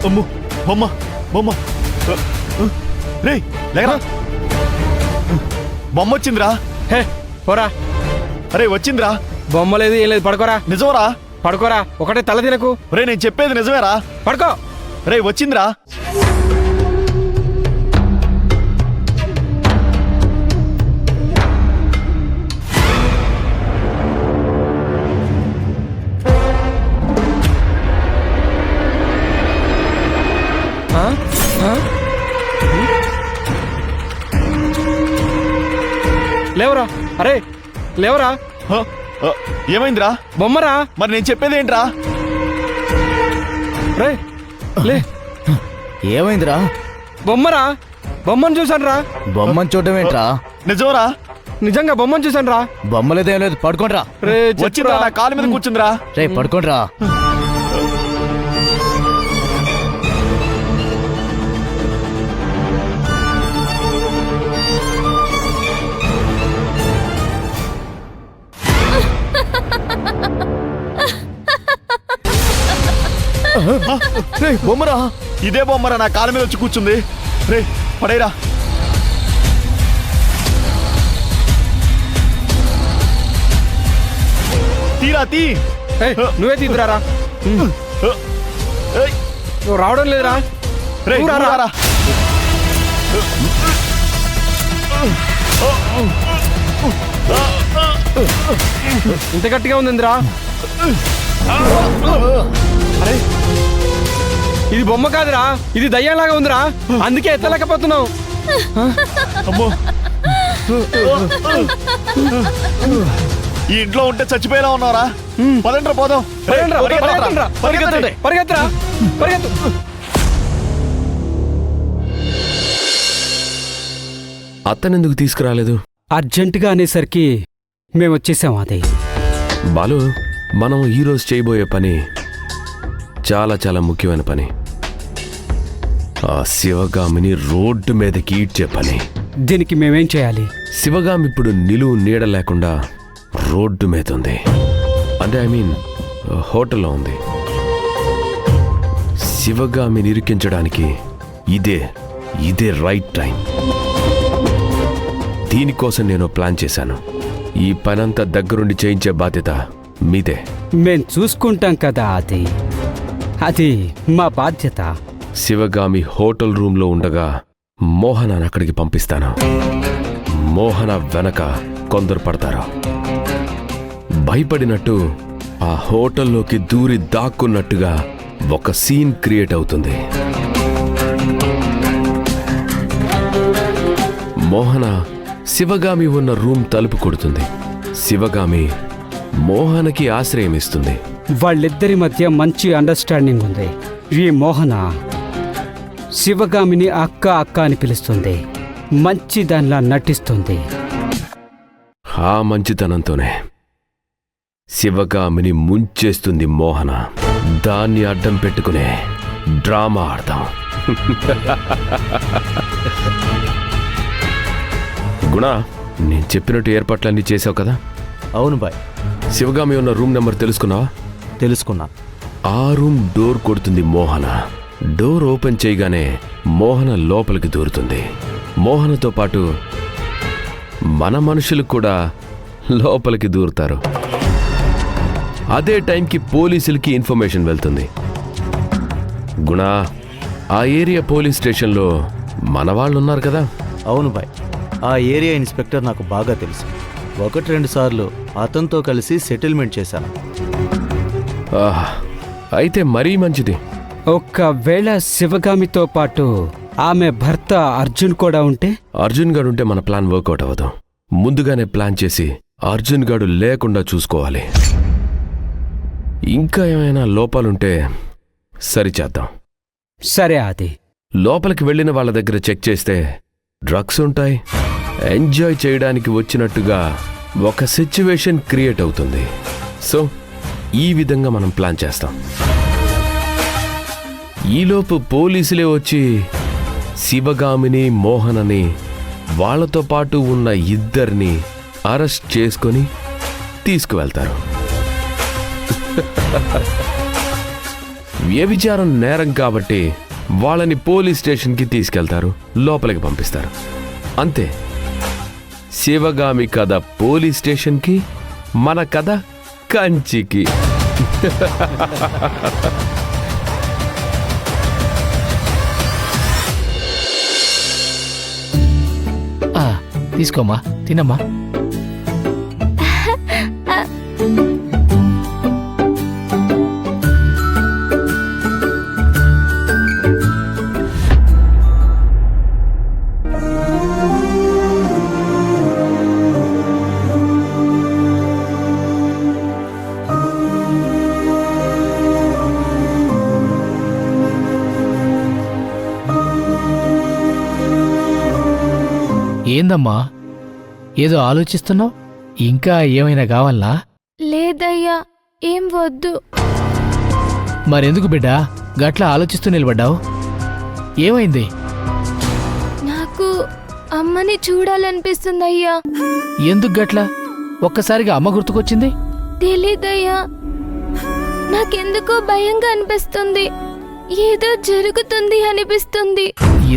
అమ్ము బొమ్మ బొమ్మ రే లేరా బొమ్మ వచ్చిందిరా. హే పోరా. అరే వచ్చిందిరా. బొమ్మ లేదు ఏం లేదు, పడుకోరా. నిజమరా? పడుకోరా, ఒకటే తల తినకు. రే నేను చెప్పేది నిజమేరా. పడుకో. రే వచ్చిందిరా. లేవరా. అరే లేవరా. ఏమైందిరా? బొమ్మరా. మరి నేను చెప్పేది ఏంట్రా? రే లే. ఏమైందిరా? బొమ్మరా. బొమ్మను చూసాను రా. బొమ్మను చూడడం ఏంట్రా? నిజమరా? నిజంగా బొమ్మను చూసాను రా. బొమ్మలేదేం లేదు, పడుకోండ్రా. రే వచ్చిందిరా, నా కాలు మీద కూర్చుందిరా. రే పడుకోండ్రా. రే బొమ్మరా. ఇదే బొమ్మరా నా కాలు మీద వచ్చి కూర్చుంది. రే పడేరా. తీరా తీ. నువ్వే తీద్దురారా. నువ్వు రావడం లేదురా. రే రారా. ఇంత గట్టిగా ఉందిరా. అరే ఇది బొమ్మ కాదురా, ఇది దయ్యంలాగా ఉందిరా. అందుకే ఎత్తలేకపోతున్నావు. ఈ ఇంట్లో ఉంటే చచ్చిపోయేలా ఉన్నారా? పదండ్రా పోదాం. పరిగెత్తరా. అత్తనెందుకు తీసుకురాలేదు? అర్జెంటుగా అనేసరికి మేము వచ్చేసాం. అదే బాలు, మనం ఈరోజు చేయబోయే పని చాలా చాలా ముఖ్యమైన పని. ఆ శివగామిని రోడ్డు మీదకి ఈడ్చే పని. దీనికి మేమేం చేయాలి? శివగామి ఇప్పుడు నిలువు నీడ లేకుండా రోడ్డు మీద ఉంది. అంటే హోటల్లో ఉంది. శివగామిని ఇరికించడానికి ఇదే రైట్ టైం. దీనికోసం నేను ప్లాన్ చేశాను. ఈ పనంతా దగ్గరుండి చేయించే బాధ్యత మీదే. మేం చూసుకుంటాం కదా. అది మా బాధ్యత. శివగామి హోటల్ రూమ్లో ఉండగా మోహనాన్ని అక్కడికి పంపిస్తాను. మోహన వెనక కొందరు పడతారు. భయపడినట్టు ఆ హోటల్లోకి దూరి దాక్కున్నట్టుగా ఒక సీన్ క్రియేట్ అవుతుంది. మోహన శివగామి ఉన్న రూమ్ తలుపు కొడుతుంది. శివగామి మోహనకి ఆశ్రయం ఇస్తుంది. వాళ్ళిద్దరి మధ్య మంచి అండర్స్టాండింగ్ ఉంది. ఈ మోహన శివగామిని అక్క అని పిలుస్తుంది. మంచి దానిలా నటిస్తుంది. ఆ మంచితనంతోనే శివగామిని ముంచేస్తుంది మోహన. దాన్ని అడ్డం పెట్టుకునే డ్రామా ఆడతాం. గుణ, నేను చెప్పినట్టు ఏర్పాట్లన్నీ చేసావు కదా? అవును బాయ్. శివగామి ఉన్న రూమ్ నెంబర్ తెలుసుకున్నావా? తెలుసుకున్నా. ఆ రూమ్ డోర్ కొడుతుంది మోహన. డోర్ ఓపెన్ చేయగానే మోహన లోపలికి దూరుతుంది. మోహనతో పాటు మన మనుషులు కూడా లోపలికి దూరుతారు. అదే టైంకి పోలీసులకి ఇన్ఫర్మేషన్ వెళ్తుంది. గుణ, ఆ ఏరియా పోలీస్ స్టేషన్లో మన వాళ్ళు ఉన్నారు కదా? అవును బాయ్. ఆ ఏరియా ఇన్స్పెక్టర్ నాకు బాగా తెలుసు. 1-2 సార్లు అతనితో కలిసి సెటిల్మెంట్ చేశాను. అయితే మరీ మంచిది. ఒకవేళ శివగామితో పాటు ఆమె భర్త అర్జున్ కూడా ఉంటే? అర్జున్ గాడు ఉంటే మన ప్లాన్ వర్కౌట్ అవ్వదు. ముందుగానే ప్లాన్ చేసి అర్జున్ గాడు లేకుండా చూసుకోవాలి. ఇంకా ఏమైనా లోపాలుంటే సరిచేద్దాం. సరే. లోపలికి వెళ్ళిన వాళ్ళ దగ్గర చెక్ చేస్తే డ్రగ్స్ ఉంటాయి. ఎంజాయ్ చేయడానికి వచ్చినట్టుగా ఒక సిచ్యువేషన్ క్రియేట్ అవుతుంది. సో ఈ విధంగా మనం ప్లాన్ చేస్తాం. ఈలోపు పోలీసులే వచ్చి శివగామిని, మోహనని, వాళ్లతో పాటు ఉన్న ఇద్దరిని అరెస్ట్ చేసుకొని తీసుకువెళ్తారు. వ్యభిచారం నేరం కాబట్టి వాళ్ళని పోలీస్ స్టేషన్కి తీసుకెళ్తారు, లోపలికి పంపిస్తారు. అంతే. శివగామి కథ పోలీస్ స్టేషన్కి, మన కథ కంచికి. తీసుకోమ్మా, తినమ్మా. ఏందమ్మా ఏదో ఆలోచిస్తున్నావు? ఇంకా ఏమైనా కావాలనా? లేదయ్యా, ఏం వద్దు. మరెందుకు బిడ్డా గట్లా ఆలోచిస్తూ నిలబడ్డావు? ఏమైంది? నాకు అమ్మని చూడాలనిపిస్తుందయ్యా. ఎందుకు గట్లా ఒక్కసారిగా అమ్మ గుర్తుకొచ్చింది? తెలీదయ్యా, నాకెందుకో భయంగా అనిపిస్తుంది. ఏదో జరుగుతుంది అనిపిస్తుంది.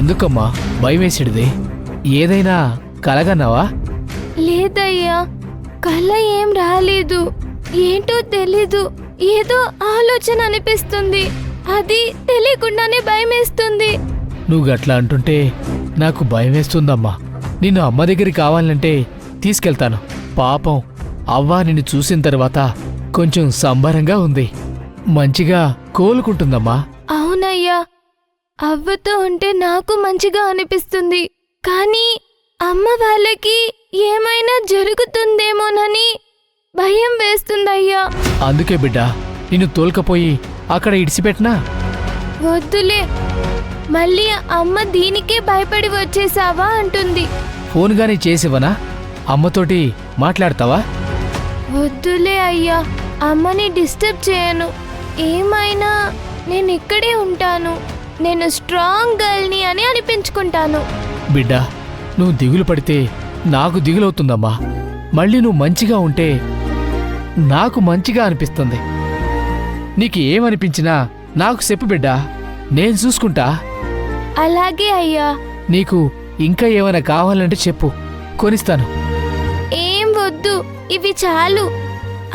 ఎందుకమ్మా భయమేసిడిది? ఏదైనా కలగన్నావా? లేదయ్యా, కళ్ళ ఏం రాలేదు. ఏంటో తెలీదు, ఏదో ఆలోచన అనిపిస్తుంది. అది తెలియకుండానే భయమేస్తుంది. నువ్వు గట్లా అంటుంటే నాకు భయమేస్తుందమ్మా. నిన్ను అమ్మ దగ్గరికి కావాలంటే తీసుకెళ్తాను. పాపం అవ్వ నిన్ను చూసిన తర్వాత కొంచెం సంబరంగా ఉంది, మంచిగా కోలుకుంటుందమ్మా. అవునయ్యా, అవ్వతో ఉంటే నాకు మంచిగా అనిపిస్తుంది. కానీ అమ్మ వాళ్ళకి ఏమైనా జరుగుతుందేమోనని భయం వేస్తుందయ్యా. అందుకే బిడ్డ నిన్ను తోలుకపోయి అక్కడ ఇడిసిపెట్టినా? వద్దులే, మళ్ళీ అమ్మ దీనికే భయపడి వచ్చేసావా అంటుంది. ఫోన్ గానీ చేసివనా? అమ్మతోటి మాట్లాడతావా? వద్దులే అయ్యా, అమ్మని డిస్టర్బ్ చేయను. ఏమైనా నేను ఇక్కడే ఉంటాను. నేను స్ట్రాంగ్ గర్ల్ని అని అనిపించుకుంటాను. బిడ్డా నువ్వు దిగులు పడితే నాకు దిగులవుతుందమ్మా. మళ్ళీ నువ్వు మంచిగా ఉంటే నాకు మంచిగా అనిపిస్తుంది. నీకు ఏమనిపించినా నాకు చెప్పు బిడ్డా, నేను చూసుకుంటా. అలాగే అయ్యా. నీకు ఇంకా ఏమైనా కావాలంటే చెప్పు, కొనిస్తాను. ఏం వద్దు, ఇవి చాలు.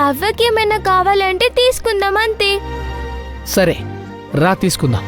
అవ్వకేమైనా కావాలంటే తీసుకుందాం అంతే. సరే రా తీసుకుందాం.